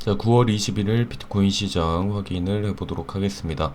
자, 9월 21일 비트코인 시장 확인을 해보도록 하겠습니다.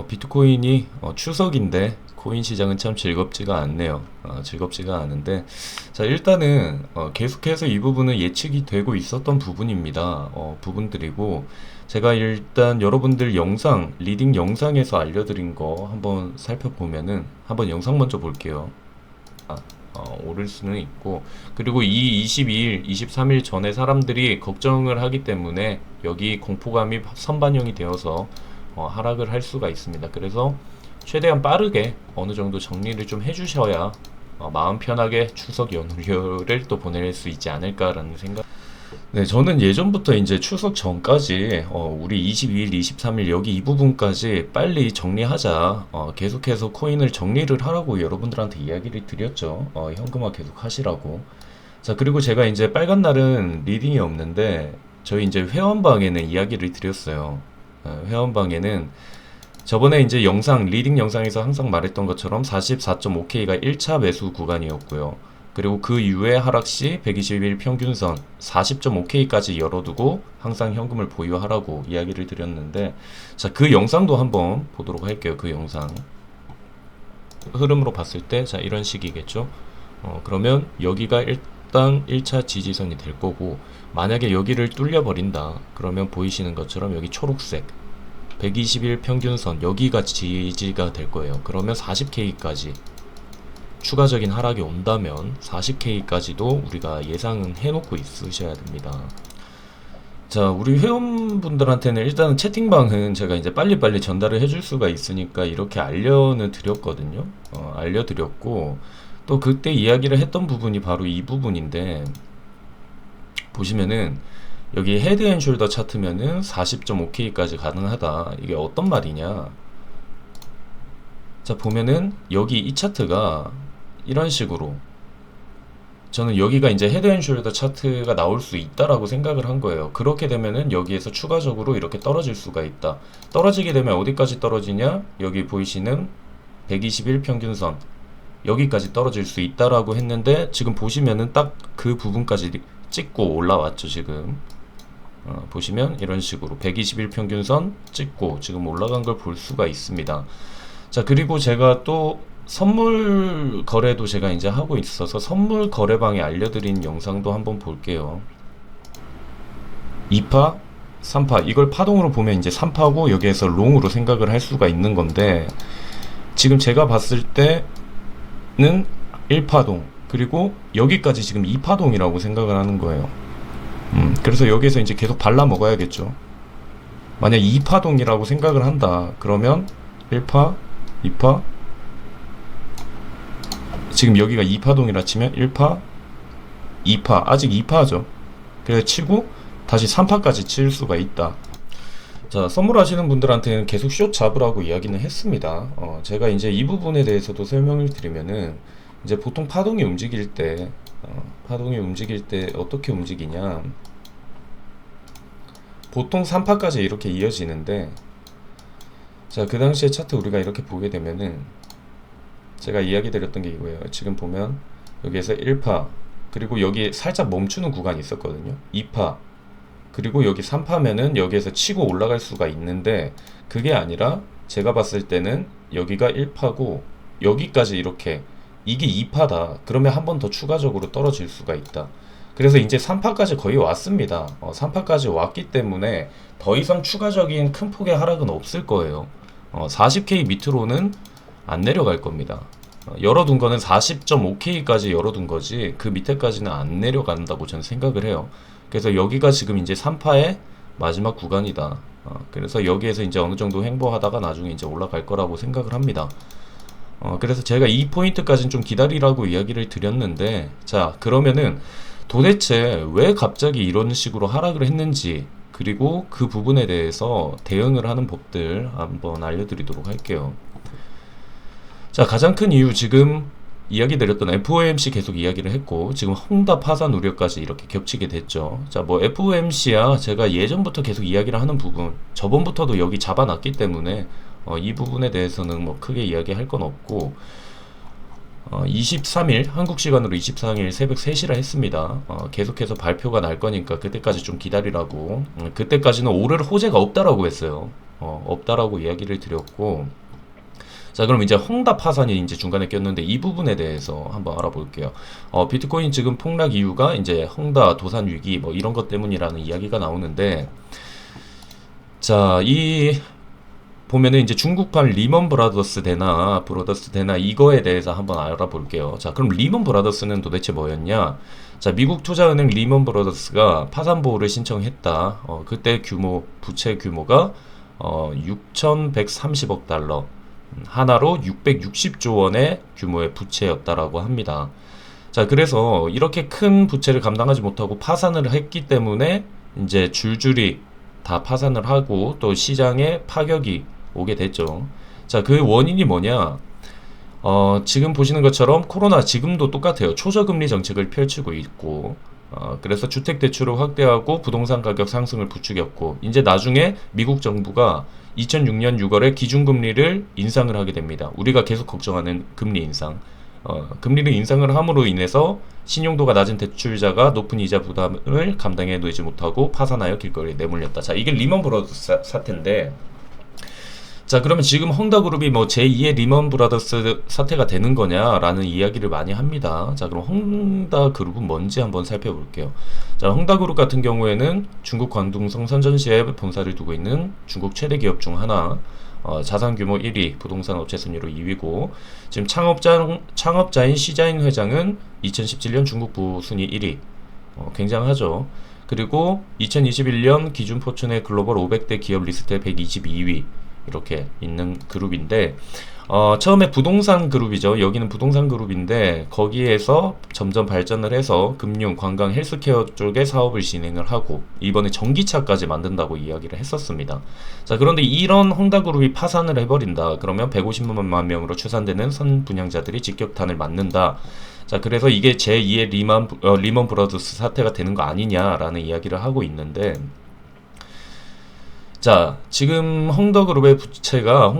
비트코인이 추석인데 코인 시장은 참 즐겁지가 않네요. 즐겁지가 않은데, 자, 일단은 계속해서 이 부분은 예측이 되고 있었던 부분입니다. 부분들이고, 제가 일단 여러분들 영상, 리딩 영상에서 알려드린 거 한번 살펴보면은, 한번 영상 먼저 볼게요. 오를 수는 있고, 그리고 이 22일, 23일 전에 사람들이 걱정을 하기 때문에 여기 공포감이 선반영이 되어서 하락을 할 수가 있습니다. 그래서 최대한 빠르게 어느 정도 정리를 좀 해주셔야 마음 편하게 추석 연휴를 또 보낼 수 있지 않을까라는 생각. 네, 저는 예전부터 이제 추석 전까지 우리 22일, 23일 여기 이 부분까지 빨리 정리하자. 계속해서 코인을 정리를 하라고 여러분들한테 이야기를 드렸죠. 현금화 계속 하시라고. 자, 그리고 제가 이제 빨간 날은 리딩이 없는데 저희 이제 회원방에는 이야기를 드렸어요. 회원방에는 저번에 이제 영상, 리딩 영상에서 항상 말했던 것처럼 44.5K가 1차 매수 구간이었고요. 그리고 그 이후에 하락시 120일 평균선 40.5K까지 열어두고 항상 현금을 보유하라고 이야기를 드렸는데, 자, 그 영상도 한번 보도록 할게요. 그 영상. 흐름으로 봤을 때, 자, 이런 식이겠죠. 그러면 여기가 일단 1차 지지선이 될 거고, 만약에 여기를 뚫려버린다. 그러면 보이시는 것처럼 여기 초록색 120일 평균선 여기가 지지가 될 거예요. 그러면 40K까지 추가적인 하락이 온다면 40K까지도 우리가 예상은 해놓고 있으셔야 됩니다. 자, 우리 회원분들한테는 일단은 채팅방은 제가 이제 빨리빨리 전달을 해줄 수가 있으니까 이렇게 알려는 드렸거든요. 알려드렸고, 또 그때 이야기를 했던 부분이 바로 이 부분인데, 보시면은 여기 헤드 앤 숄더 차트면은 40.5K까지 가능하다. 이게 어떤 말이냐? 자, 보면은 여기 이 차트가 이런 식으로, 저는 여기가 이제 헤드 앤 숄더 차트가 나올 수 있다라고 생각을 한 거예요. 그렇게 되면은 여기에서 추가적으로 이렇게 떨어질 수가 있다. 떨어지게 되면 어디까지 떨어지냐? 여기 보이시는 120일 평균선 여기까지 떨어질 수 있다라고 했는데, 지금 보시면은 딱 그 부분까지 찍고 올라왔죠. 지금 보시면 이런 식으로 120일 평균선 찍고 지금 올라간 걸 볼 수가 있습니다. 자, 그리고 제가 또 선물 거래도 제가 이제 하고 있어서 선물 거래방에 알려드린 영상도 한번 볼게요. 2파, 3파, 이걸 파동으로 보면 이제 3파고 여기에서 롱으로 생각을 할 수가 있는 건데, 지금 제가 봤을 때는 1파동, 그리고 여기까지 지금 2파동이라고 생각을 하는 거예요. 그래서 여기에서 이제 계속 발라 먹어야겠죠. 만약 2파동이라고 생각을 한다. 그러면 1파, 2파, 지금 여기가 2파동이라 치면 1파, 2파, 아직 2파죠. 그래서 치고 다시 3파까지 칠 수가 있다. 자, 선물하시는 분들한테는 계속 숏 잡으라고 이야기는 했습니다. 제가 이제 이 부분에 대해서도 설명을 드리면은, 이제 보통 파동이 움직일 때 어떻게 움직이냐, 보통 3파까지 이렇게 이어지는데, 자, 그 당시에 차트 우리가 이렇게 보게 되면은 제가 이야기 드렸던 게 이거예요. 지금 보면 여기에서 1파, 그리고 여기 살짝 멈추는 구간이 있었거든요. 2파, 그리고 여기 3파면은 여기에서 치고 올라갈 수가 있는데, 그게 아니라 제가 봤을 때는 여기가 1파고 여기까지 이렇게, 이게 2파다. 그러면 한 번 더 추가적으로 떨어질 수가 있다. 그래서 이제 3파까지 거의 왔습니다. 3파까지 왔기 때문에 더 이상 추가적인 큰 폭의 하락은 없을 거예요. 40K 밑으로는 안 내려갈 겁니다. 열어둔 거는 40.5K까지 열어둔 거지 그 밑에까지는 안 내려간다고 저는 생각을 해요. 그래서 여기가 지금 이제 3파의 마지막 구간이다. 그래서 여기에서 이제 어느 정도 횡보하다가 나중에 이제 올라갈 거라고 생각을 합니다. 그래서 제가 이 포인트까지는 좀 기다리라고 이야기를 드렸는데, 자, 그러면은 도대체 왜 갑자기 이런 식으로 하락을 했는지, 그리고 그 부분에 대해서 대응을 하는 법들 한번 알려드리도록 할게요. 자, 가장 큰 이유, 지금 이야기 드렸던 FOMC 계속 이야기를 했고, 지금 헝다 파산 우려까지 이렇게 겹치게 됐죠. 자, 뭐 FOMC야 제가 예전부터 계속 이야기를 하는 부분, 저번부터도 여기 잡아놨기 때문에 이 부분에 대해서는 뭐 크게 이야기할 건 없고, 23일 한국 시간으로 23일 새벽 3시라 했습니다. 계속해서 발표가 날 거니까 그때까지 좀 기다리라고. 그때까지는 오를 호재가 없다라고 했어요. 없다라고 이야기를 드렸고, 자, 그럼 이제 헝다 파산이 이제 중간에 꼈는데 이 부분에 대해서 한번 알아볼게요. 비트코인 지금 폭락 이유가 이제 헝다 도산 위기 뭐 이런 것 때문이라는 이야기가 나오는데, 자, 이 보면은 이제 중국판 리먼 브라더스 되나 이거에 대해서 한번 알아볼게요. 자, 그럼 리먼 브라더스는 도대체 뭐였냐? 자, 미국 투자은행 리먼 브라더스가 파산 보호를 신청했다. 그때 부채 규모가 6,130억 달러. 하나로 660조 원의 규모의 부채였다라고 합니다. 자, 그래서 이렇게 큰 부채를 감당하지 못하고 파산을 했기 때문에 이제 줄줄이 다 파산을 하고 또 시장에 파격이 오게 됐죠. 자, 그 원인이 뭐냐? 지금 보시는 것처럼 코로나 지금도 똑같아요. 초저금리 정책을 펼치고 있고, 그래서 주택 대출을 확대하고 부동산 가격 상승을 부추겼고, 이제 나중에 미국 정부가 2006년 6월에 기준금리를 인상을 하게 됩니다. 우리가 계속 걱정하는 금리 인상. 금리를 인상을 함으로 인해서 신용도가 낮은 대출자가 높은 이자 부담을 감당해 놓지 못하고 파산하여 길거리에 내몰렸다. 자, 이게 리먼 브라더스 사태인데, 자, 그러면 지금 헝다그룹이 뭐 제2의 리먼 브라더스 사태가 되는 거냐라는 이야기를 많이 합니다. 자, 그럼 헝다그룹은 뭔지 한번 살펴볼게요. 자, 헝다그룹 같은 경우에는 중국 광둥성 선전시에 본사를 두고 있는 중국 최대 기업 중 하나, 자산 규모 1위, 부동산 업체 순위로 2위고, 지금 창업자인 시자인 회장은 2017년 중국 부순위 1위, 굉장하죠. 그리고 2021년 기준 포춘의 글로벌 500대 기업 리스트에 122위, 이렇게 있는 그룹인데, 처음에 부동산 그룹이죠. 여기는 부동산 그룹인데 거기에서 점점 발전을 해서 금융, 관광, 헬스케어 쪽에 사업을 진행을 하고 이번에 전기차까지 만든다고 이야기를 했었습니다. 자, 그런데 이런 헝다그룹이 파산을 해버린다. 그러면 150만 명으로 추산되는 선분양자들이 직격탄을 맞는다. 자, 그래서 이게 제2의 리먼 브라더스 사태가 되는 거 아니냐라는 이야기를 하고 있는데, 자, 지금 헝다그룹의 부채가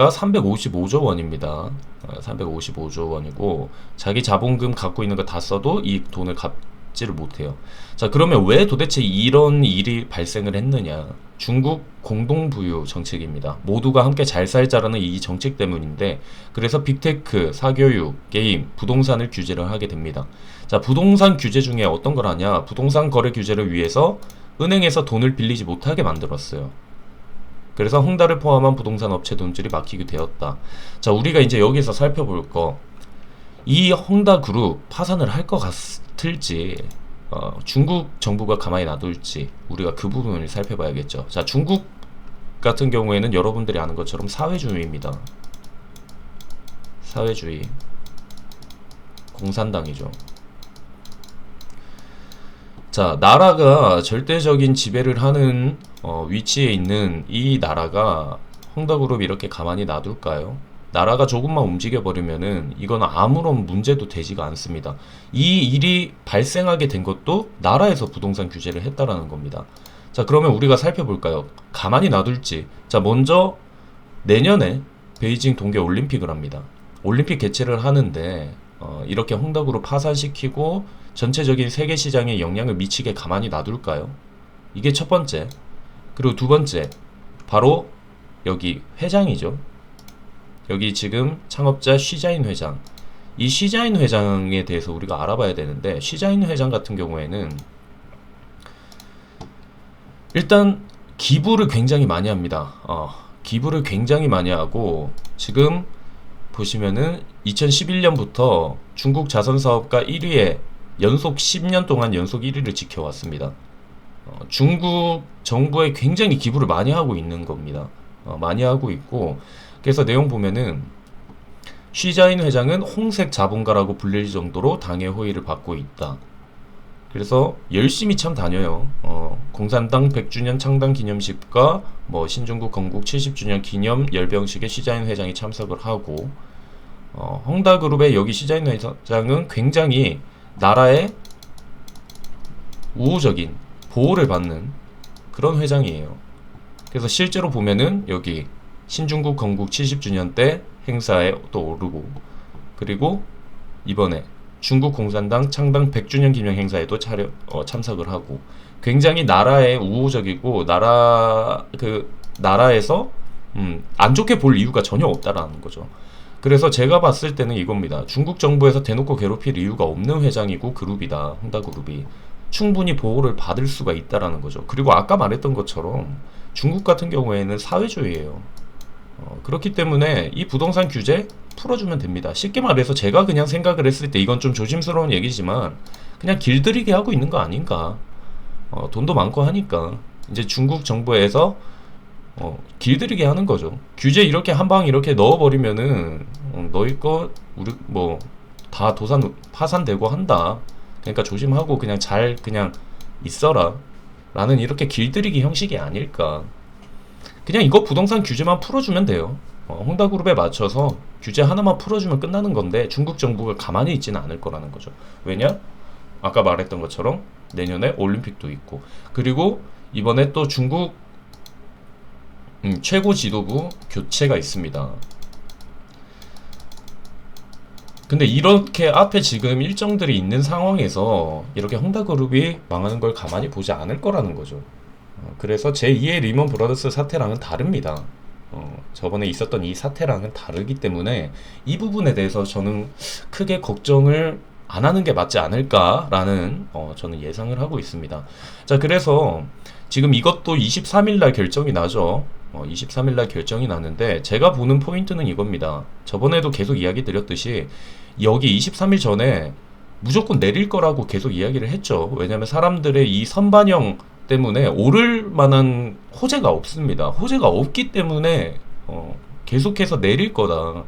355조 원입니다. 355조 원이고 자기 자본금 갖고 있는 거 다 써도 이 돈을 갚지를 못해요. 자, 그러면 왜 도대체 이런 일이 발생을 했느냐? 중국 공동부유 정책입니다. 모두가 함께 잘 살자라는 이 정책 때문인데, 그래서 빅테크, 사교육, 게임, 부동산을 규제를 하게 됩니다. 자, 부동산 규제 중에 어떤 걸 하냐? 부동산 거래 규제를 위해서 은행에서 돈을 빌리지 못하게 만들었어요. 그래서 헝다를 포함한 부동산 업체 돈줄이 막히게 되었다. 자, 우리가 이제 여기서 살펴볼 거, 이 헝다 그룹 파산을 할 것 같을지, 중국 정부가 가만히 놔둘지, 우리가 그 부분을 살펴봐야겠죠. 자, 중국 같은 경우에는 여러분들이 아는 것처럼 사회주의입니다. 사회주의, 공산당이죠. 자, 나라가 절대적인 지배를 하는 위치에 있는 이 나라가 헝다그룹 이렇게 가만히 놔둘까요? 나라가 조금만 움직여버리면은 이건 아무런 문제도 되지가 않습니다. 이 일이 발생하게 된 것도 나라에서 부동산 규제를 했다라는 겁니다. 자, 그러면 우리가 살펴볼까요? 가만히 놔둘지. 자, 먼저 내년에 베이징 동계올림픽을 합니다. 올림픽 개최를 하는데 이렇게 헝다그룹 파산시키고 전체적인 세계 시장에 영향을 미치게 가만히 놔둘까요? 이게 첫 번째. 그리고 두 번째, 바로 여기 회장이죠. 여기 지금 창업자 쉬자인 회장. 이 쉬자인 회장에 대해서 우리가 알아봐야 되는데, 쉬자인 회장 같은 경우에는 일단 기부를 굉장히 많이 합니다. 기부를 굉장히 많이 하고, 지금 보시면은 2011년부터 중국 자선사업가 1위에 연속 10년 동안 연속 1위를 지켜왔습니다. 중국 정부에 굉장히 기부를 많이 하고 있는 겁니다. 많이 하고 있고, 그래서 내용 보면은 쉬자인 회장은 홍색 자본가라고 불릴 정도로 당의 호의를 받고 있다. 그래서 열심히 참 다녀요. 공산당 100주년 창당 기념식과 뭐 신중국 건국 70주년 기념 열병식에 쉬자인 회장이 참석을 하고, 헝다그룹의 여기 쉬자인 회장은 굉장히 나라의 우호적인 보호를 받는 그런 회장이에요. 그래서 실제로 보면은 여기 신중국 건국 70주년 때 행사에 또 오르고, 그리고 이번에 중국 공산당 창당 100주년 기념 행사에도 참석을 하고 굉장히 나라에 우호적이고 나라에서 안 좋게 볼 이유가 전혀 없다라는 거죠. 그래서 제가 봤을 때는 이겁니다. 중국 정부에서 대놓고 괴롭힐 이유가 없는 회장이고 그룹이다. 홍다그룹이 충분히 보호를 받을 수가 있다라는 거죠. 그리고 아까 말했던 것처럼 중국 같은 경우에는 사회주의예요. 그렇기 때문에 이 부동산 규제 풀어주면 됩니다. 쉽게 말해서 제가 그냥 생각을 했을 때 이건 좀 조심스러운 얘기지만 그냥 길들이게 하고 있는 거 아닌가. 돈도 많고 하니까 이제 중국 정부에서 길들이게 하는 거죠. 규제 이렇게 한 방 이렇게 넣어버리면은 너희 거 우리 뭐 다 파산되고 한다. 그러니까 조심하고 그냥 잘 그냥 있어라. 라는 이렇게 길들이기 형식이 아닐까. 그냥 이거 부동산 규제만 풀어주면 돼요. 홍다그룹에 맞춰서 규제 하나만 풀어주면 끝나는 건데 중국 정부가 가만히 있지는 않을 거라는 거죠. 왜냐? 아까 말했던 것처럼 내년에 올림픽도 있고 그리고 이번에 또 중국 최고 지도부 교체가 있습니다. 근데 이렇게 앞에 지금 일정들이 있는 상황에서 이렇게 홍다그룹이 망하는 걸 가만히 보지 않을 거라는 거죠. 그래서 제2의 리먼 브라더스 사태랑은 다릅니다. 저번에 있었던 이 사태랑은 다르기 때문에 이 부분에 대해서 저는 크게 걱정을 안 하는 게 맞지 않을까라는 저는 예상을 하고 있습니다. 자, 그래서 지금 이것도 23일 날 결정이 나죠. 23일 날 결정이 나는데 제가 보는 포인트는 이겁니다. 저번에도 계속 이야기 드렸듯이 여기 23일 전에 무조건 내릴 거라고 계속 이야기를 했죠. 왜냐면 사람들의 이 선반영 때문에 오를 만한 호재가 없습니다. 호재가 없기 때문에 계속해서 내릴 거다.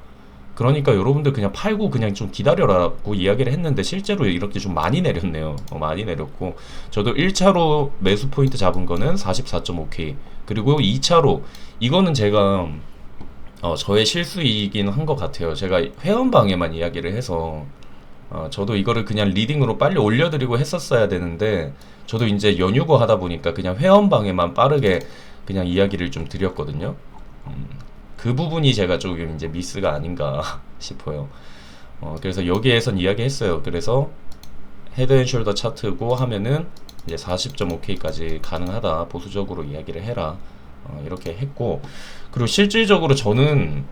그러니까 여러분들 그냥 팔고 그냥 좀 기다려라고 이야기를 했는데 실제로 이렇게 좀 많이 내렸네요. 많이 내렸고 저도 1차로 매수 포인트 잡은 거는 44.5K 그리고 2차로 이거는 제가 저의 실수이긴 한 것 같아요. 제가 회원방에만 이야기를 해서 저도 이거를 그냥 리딩으로 빨리 올려드리고 했었어야 되는데 저도 이제 연휴고 하다 보니까 그냥 회원방에만 빠르게 그냥 이야기를 좀 드렸거든요. 그 부분이 제가 조금 이제 미스가 아닌가 싶어요. 그래서 여기에선 이야기했어요. 그래서 헤드앤숄더 차트고 하면은 이제 40.5K까지 가능하다. 보수적으로 이야기를 해라. 이렇게 했고 그리고 실질적으로 저는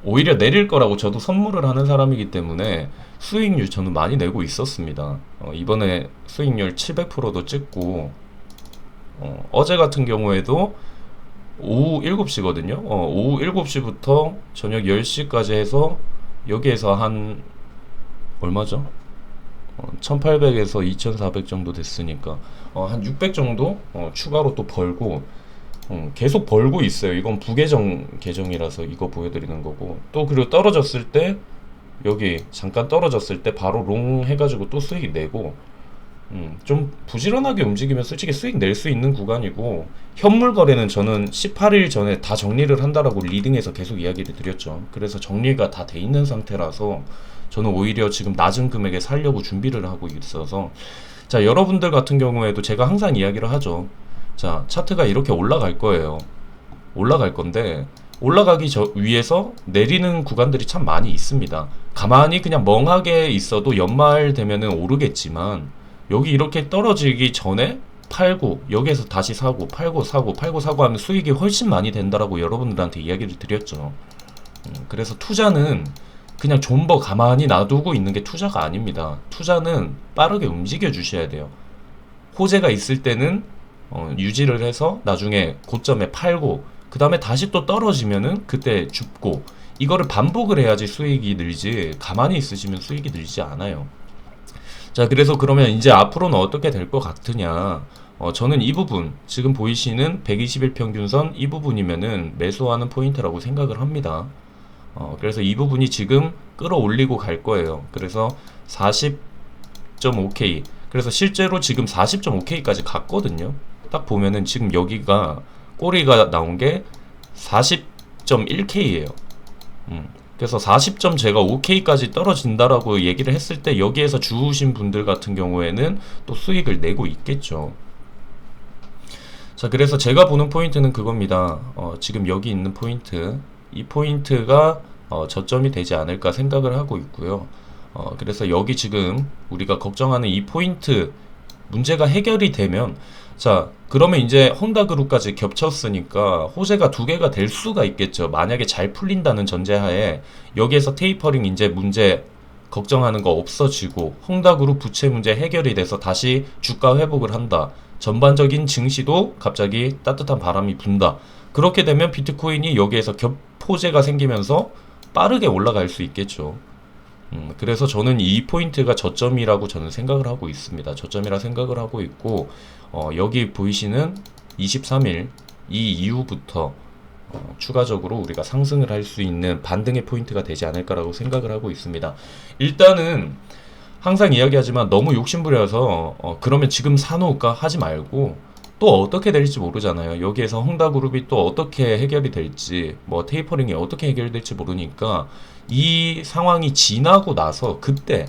오히려 내릴 거라고 저도 선물을 하는 사람이기 때문에 수익률 저는 많이 내고 있었습니다. 이번에 수익률 700%도 찍고 어제 같은 경우에도 오후 7시거든요. 오후 7시부터 저녁 10시까지 해서 여기에서 한 얼마죠? 1800에서 2400 정도 됐으니까 한 600 정도 추가로 또 벌고 계속 벌고 있어요. 이건 부계정이라서 이거 보여드리는 거고 또 그리고 떨어졌을 때 여기 잠깐 떨어졌을 때 바로 롱 해가지고 또 수익 내고 좀 부지런하게 움직이면 솔직히 수익 낼 수 있는 구간이고 현물 거래는 저는 18일 전에 다 정리를 한다라고 리딩에서 계속 이야기를 드렸죠. 그래서 정리가 다 돼 있는 상태라서 저는 오히려 지금 낮은 금액에 살려고 준비를 하고 있어서 자, 여러분들 같은 경우에도 제가 항상 이야기를 하죠. 자, 차트가 이렇게 올라갈 거예요. 올라갈 건데 올라가기 위해서 내리는 구간들이 참 많이 있습니다. 가만히 그냥 멍하게 있어도 연말 되면은 오르겠지만 여기 이렇게 떨어지기 전에 팔고 여기에서 다시 사고 팔고 사고 팔고 사고 하면 수익이 훨씬 많이 된다라고 여러분들한테 이야기를 드렸죠. 그래서 투자는 그냥 존버 가만히 놔두고 있는 게 투자가 아닙니다. 투자는 빠르게 움직여 주셔야 돼요. 호재가 있을 때는 유지를 해서 나중에 고점에 팔고 그 다음에 다시 또 떨어지면은 그때 줍고 이거를 반복을 해야지 수익이 늘지 가만히 있으시면 수익이 늘지 않아요. 자, 그래서 그러면 이제 앞으로는 어떻게 될 것 같으냐. 저는 이 부분 지금 보이시는 120일 평균선 이 부분이면은 매수하는 포인트라고 생각을 합니다. 그래서 이 부분이 지금 끌어올리고 갈 거예요. 그래서 40.5K 그래서 실제로 지금 40.5K까지 갔거든요. 딱 보면은 지금 여기가 꼬리가 나온 게 40.1K예요. 그래서 40점 제가 5K까지 떨어진다라고 얘기를 했을 때 여기에서 주우신 분들 같은 경우에는 또 수익을 내고 있겠죠. 자, 그래서 제가 보는 포인트는 그겁니다. 지금 여기 있는 포인트 이 포인트가 저점이 되지 않을까 생각을 하고 있고요. 그래서 여기 지금 우리가 걱정하는 이 포인트 문제가 해결이 되면, 자, 그러면 이제 헝다그룹까지 겹쳤으니까 호재가 두 개가 될 수가 있겠죠. 만약에 잘 풀린다는 전제하에 여기에서 테이퍼링 이제 문제 걱정하는 거 없어지고 헝다그룹 부채 문제 해결이 돼서 다시 주가 회복을 한다. 전반적인 증시도 갑자기 따뜻한 바람이 분다. 그렇게 되면 비트코인이 여기에서 겹호재가 생기면서 빠르게 올라갈 수 있겠죠. 그래서 저는 이 포인트가 저점이라고 저는 생각을 하고 있습니다. 저점이라 생각을 하고 있고, 여기 보이시는 23일 이 이후부터 추가적으로 우리가 상승을 할 수 있는 반등의 포인트가 되지 않을까라고 생각을 하고 있습니다. 일단은 항상 이야기하지만 너무 욕심부려서 그러면 지금 사놓을까 하지 말고, 또 어떻게 될지 모르잖아요. 여기에서 헝다그룹이 또 어떻게 해결이 될지, 뭐 테이퍼링이 어떻게 해결될지 모르니까 이 상황이 지나고 나서 그때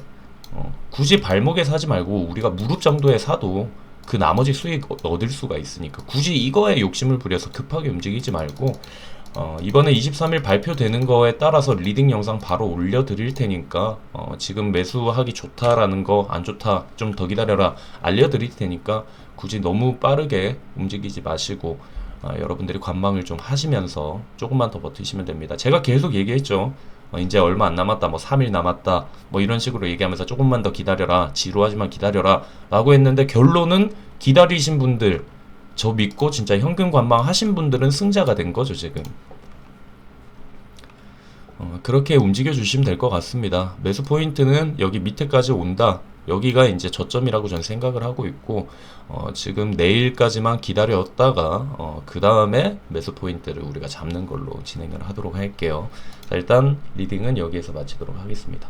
굳이 발목에 사지 말고 우리가 무릎 정도에 사도 그 나머지 수익 얻을 수가 있으니까 굳이 이거에 욕심을 부려서 급하게 움직이지 말고, 이번에 23일 발표되는 거에 따라서 리딩 영상 바로 올려드릴 테니까 지금 매수하기 좋다라는 거, 안 좋다 좀 더 기다려라 알려드릴 테니까 굳이 너무 빠르게 움직이지 마시고 여러분들이 관망을 좀 하시면서 조금만 더 버티시면 됩니다. 제가 계속 얘기했죠. 이제 얼마 안 남았다, 뭐 3일 남았다, 뭐 이런 식으로 얘기하면서 조금만 더 기다려라, 지루하지만 기다려라 라고 했는데, 결론은 기다리신 분들, 저 믿고 진짜 현금 관망 하신 분들은 승자가 된 거죠 지금. 그렇게 움직여 주시면 될 것 같습니다. 매수 포인트는 여기 밑에까지 온다, 여기가 이제 저점이라고 저는 생각을 하고 있고, 지금 내일까지만 기다렸다가 그 다음에 매수 포인트를 우리가 잡는 걸로 진행을 하도록 할게요. 자, 일단 리딩은 여기에서 마치도록 하겠습니다.